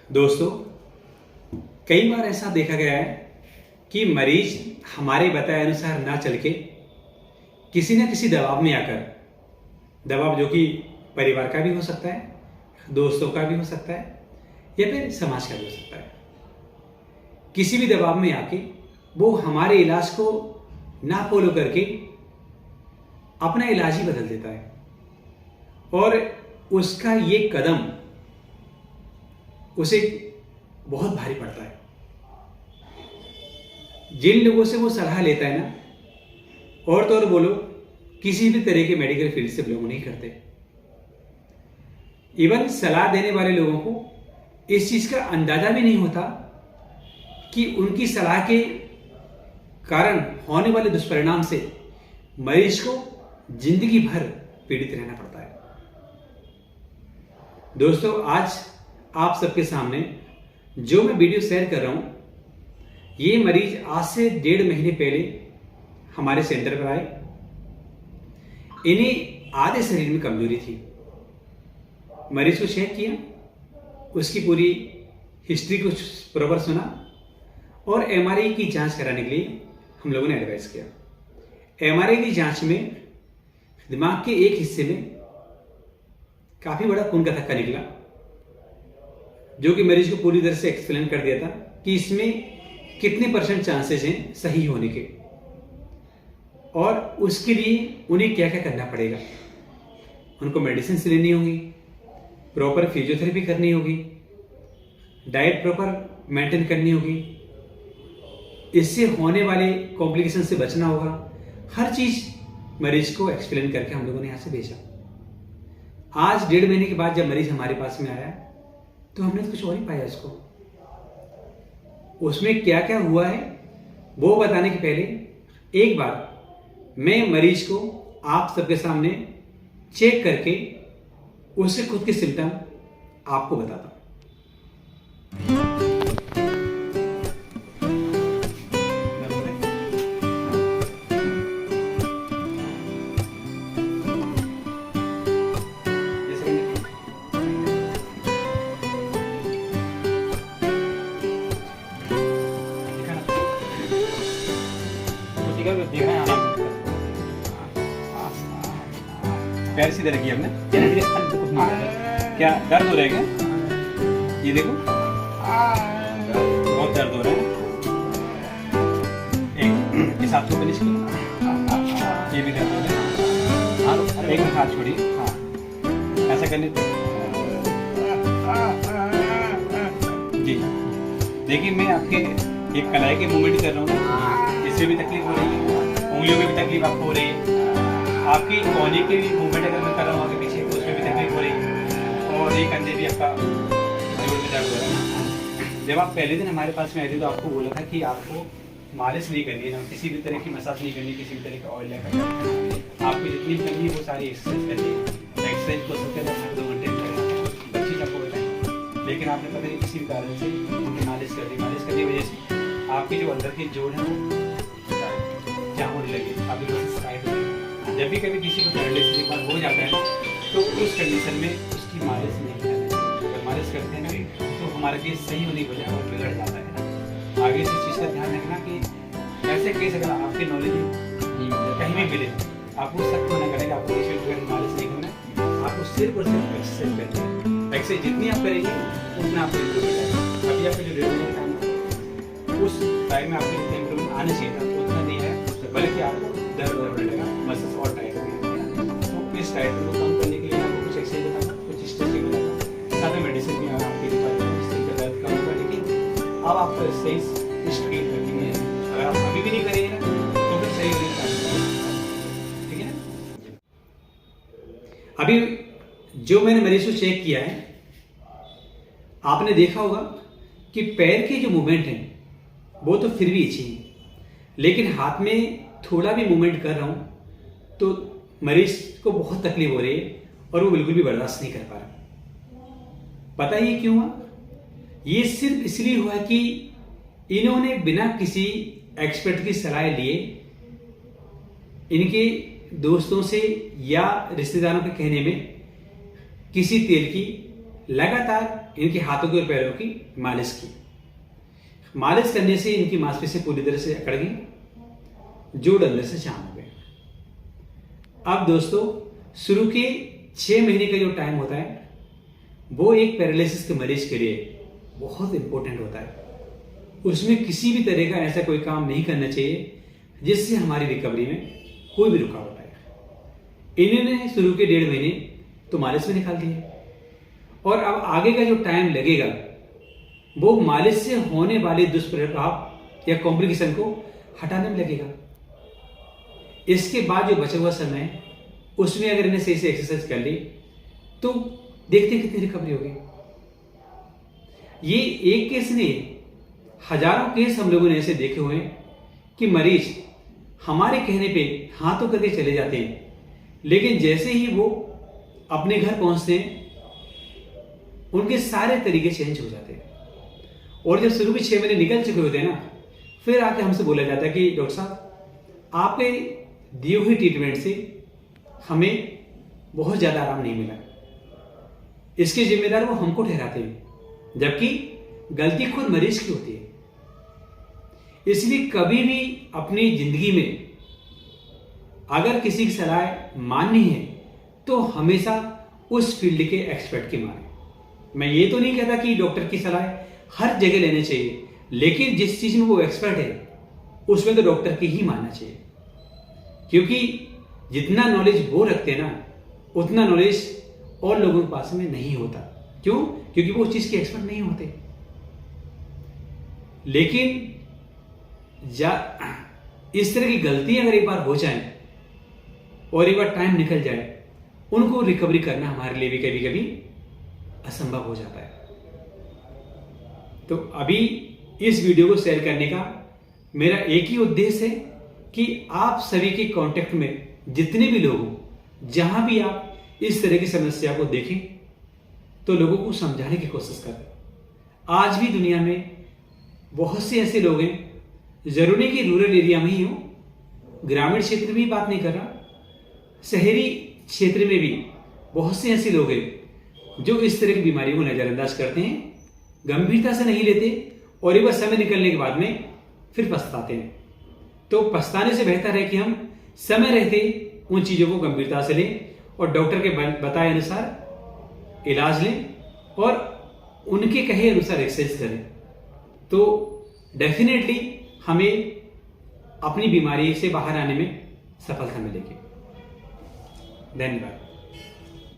दोस्तों, कई बार ऐसा देखा गया है कि मरीज हमारे बताए अनुसार ना चल के किसी न किसी दबाव में आकर, दबाव जो कि परिवार का भी हो सकता है, दोस्तों का भी हो सकता है या फिर समाज का भी हो सकता है, किसी भी दबाव में आके वो हमारे इलाज को ना फॉलो करके अपना इलाज ही बदल देता है। और उसका ये कदम उसे बहुत भारी पड़ता है। जिन लोगों से वो सलाह लेता है ना, और तो और बोलो किसी भी तरह के मेडिकल फील्ड से बिलोंग नहीं करते। इवन सलाह देने वाले लोगों को इस चीज का अंदाजा भी नहीं होता कि उनकी सलाह के कारण होने वाले दुष्परिणाम से मरीज को जिंदगी भर पीड़ित रहना पड़ता है। दोस्तों, आज आप सबके सामने जो मैं वीडियो शेयर कर रहा हूं, ये मरीज आज से 1.5 महीने पहले हमारे सेंटर पर आए। इन्हें आधे शरीर में कमजोरी थी। मरीज को चेक किया, उसकी पूरी हिस्ट्री को प्रॉपर सुना और एमआरआई की जांच कराने के लिए हम लोगों ने एडवाइस किया। एमआरआई की जांच में दिमाग के एक हिस्से में काफी बड़ा खून का थक्का निकला, जो कि मरीज को पूरी तरह से एक्सप्लेन कर दिया था कि इसमें कितने % चांसेस हैं सही होने के, और उसके लिए उन्हें क्या क्या करना पड़ेगा। उनको मेडिसिन लेनी होगी, प्रॉपर फिजियोथेरेपी करनी होगी, डाइट प्रॉपर मेंटेन करनी होगी, इससे होने वाले कॉम्प्लिकेशन से बचना होगा। हर चीज मरीज को एक्सप्लेन करके हम लोगों ने यहां से भेजा। आज 1.5 महीने के बाद जब मरीज हमारे पास में आया तो हमने कुछ और ही पाया। इसको उसमें क्या क्या हुआ है वो बताने के पहले एक बार मैं मरीज को आप सबके सामने चेक करके उससे खुद के सिम्टम आपको बताता हूं। पैर सीधे रखिए हमने। क्या दर्द हो रहा है क्या? ये देखो, बहुत दर्द हो रहा है। एक इस हाथ को फिनिश करो, ये भी दर्द हो रहा है। एक हाथ छोड़िए, हाँ ऐसा करने जी। देखिए, मैं आपके एक कलाई के मूवमेंट कर रहा हूँ, इसमें भी तकलीफ हो रही है, उंगलियों में भी तकलीफ आपको हो रही है, आपकी कोहनी के भी मूवमेंट अगर मैं कर रहा हूँ आगे पीछे तो उसमें भी तकलीफ हो रही है, और ये कंधे भी आपका जोड़ में दर्द हो रहा है। जब आप पहले दिन हमारे पास में आए थे तो आपको बोला था कि आपको मालिश नहीं करनी है, किसी भी तरह की मसाज नहीं करनी, किसी भी तरह का ऑयल लगा, आपकी जितनी करनी है वो सारी एक्सरसाइज करनी है। एक्सरसाइज को सबसे ज़्यादा 2 घंटे में बच्ची आपको बताएं, लेकिन आपने पता नहीं किसी भी कारण से मालिश कर दी। मालिश करने की वजह से आपकी जो अंदर की जोड़ है वो जाम होने लगी, आपकी मसल टाइट हो गई। जब भी कभी किसी को पैरालिसिस एक बार हो जाता है तो उस कंडीशन में उसकी मालिश नहीं करनी चाहिए। अगर मालिश करते हैं ना तो हमारा केस सही होने की बजाय और बिगड़ जाता है। आगे से इस चीज़ का ध्यान रखना कि ऐसे केस अगर आपके नॉलेज में कहीं भी मिले, आपको सख्त मना करेगा, आपको किसी भी मालिश नहीं करना है, आपको सिर्फ और सिर्फ एक्सरसाइज करनी है। एक्सरसाइज जितनी आप करेंगे उतना आपको इम्प्रूवमेंट आएगा। अभी आपका जो 1.5 महीने का टाइम है उस टाइम में आपको जितना इम्प्रूवमेंट आना चाहिए था उतना नहीं है, बल्कि आपको दर्द होने लगेगा, मसल्स और टाइट हो गए। तो इस टाइट को कम करने के लिए आपको कुछ एक्सरसाइज बताऊंगा, कुछ स्ट्रेचिंग बताऊंगा, साथ में मेडिसिन भी आपके लिए जिससे दर्द कम होगा। लेकिन अब आपको एक्सरसाइज स्ट्रेट करनी है, अगर आप अभी भी नहीं करेंगे ना तो फिर सही नहीं कर, ठीक है ना। अभी जो मैंने मरीज को चेक किया है, आपने देखा होगा कि पैर की जो मूवमेंट है वो तो फिर भी अच्छी है, लेकिन हाथ में थोड़ा भी मूवमेंट कर रहा हूं तो मरीज को बहुत तकलीफ हो रही है और वो बिल्कुल भी बर्दाश्त नहीं कर पा रहा। पता है ये क्यों हुआ? ये सिर्फ इसलिए हुआ कि इन्होंने बिना किसी एक्सपर्ट की सलाह लिए इनके दोस्तों से या रिश्तेदारों के कहने में किसी तेल की लगातार इनके हाथों की और पैरों की मालिश की। मालिश करने से इनकी मांसपेशियां पूरी तरह से अकड़ गई, जोड़ अंदर से जाम हो गए। अब दोस्तों, शुरू के 6 महीने का जो टाइम होता है वो एक पैरालिसिस के मरीज के लिए बहुत इंपॉर्टेंट होता है। उसमें किसी भी तरह का ऐसा कोई काम नहीं करना चाहिए जिससे हमारी रिकवरी में कोई भी रुकावट आए। इन्होंने शुरू के 1.5 महीने तो मालिश में निकाल दिए, और अब आगे का जो टाइम लगेगा वो मालिश से होने वाले दुष्प्रभाव या कॉम्प्लिकेशन को हटाने में लगेगा। इसके बाद जो बचा हुआ समय है उसमें अगर इन्हें सही से एक्सरसाइज कर ली तो देखते हैं कितनी रिकवरी होगी। ये एक केस नहीं, हजारों केस हम लोगों ने ऐसे देखे हुए हैं कि मरीज हमारे कहने पे हाँ तो करके चले जाते हैं, लेकिन जैसे ही वो अपने घर पहुंचते हैं उनके सारे तरीके चेंज हो जाते हैं। और जब शुरू के 6 महीने निकल चुके होते हैं ना, फिर आके हमसे बोला जाता है कि डॉक्टर साहब आपके दिए हुए ट्रीटमेंट से हमें बहुत ज्यादा आराम नहीं मिला। इसके जिम्मेदार वो हमको ठहराते हैं, जबकि गलती खुद मरीज की होती है। इसलिए कभी भी अपनी जिंदगी में अगर किसी की सलाह माननी है तो हमेशा उस फील्ड के एक्सपर्ट की माने। मैं ये तो नहीं कहता कि डॉक्टर की सलाह हर जगह लेनी चाहिए, लेकिन जिस चीज में वो एक्सपर्ट है उसमें तो डॉक्टर की ही मानना चाहिए, क्योंकि जितना नॉलेज वो रखते हैं ना उतना नॉलेज और लोगों के पास में नहीं होता। क्यों? क्योंकि वो उस चीज के एक्सपर्ट नहीं होते। लेकिन इस तरह की गलतियां अगर एक बार हो जाएं और एक बार टाइम निकल जाए, उनको रिकवरी करना हमारे लिए भी कभी कभी असंभव हो जाता है। तो अभी इस वीडियो को शेयर करने का मेरा एक ही उद्देश्य है कि आप सभी के कांटेक्ट में जितने भी लोग हो, जहां भी आप इस तरह की समस्या को देखें तो लोगों को समझाने की कोशिश करें। आज भी दुनिया में बहुत से ऐसे लोग हैं, जरूरी कि रूरल एरिया में ही हो, ग्रामीण क्षेत्र में ही बात नहीं कर रहा, शहरी क्षेत्र में भी बहुत से ऐसे लोग हैं जो इस तरह की बीमारियों को नजरअंदाज करते हैं, गंभीरता से नहीं लेते, और एक बार समय निकलने के बाद में फिर पछताते हैं। तो पछताने से बेहतर है कि हम समय रहते उन चीजों को गंभीरता से लें और डॉक्टर के बताए अनुसार इलाज लें और उनके कहे अनुसार एक्सरसाइज करें, तो डेफिनेटली हमें अपनी बीमारी से बाहर आने में सफलता मिलेगी। धन्यवाद।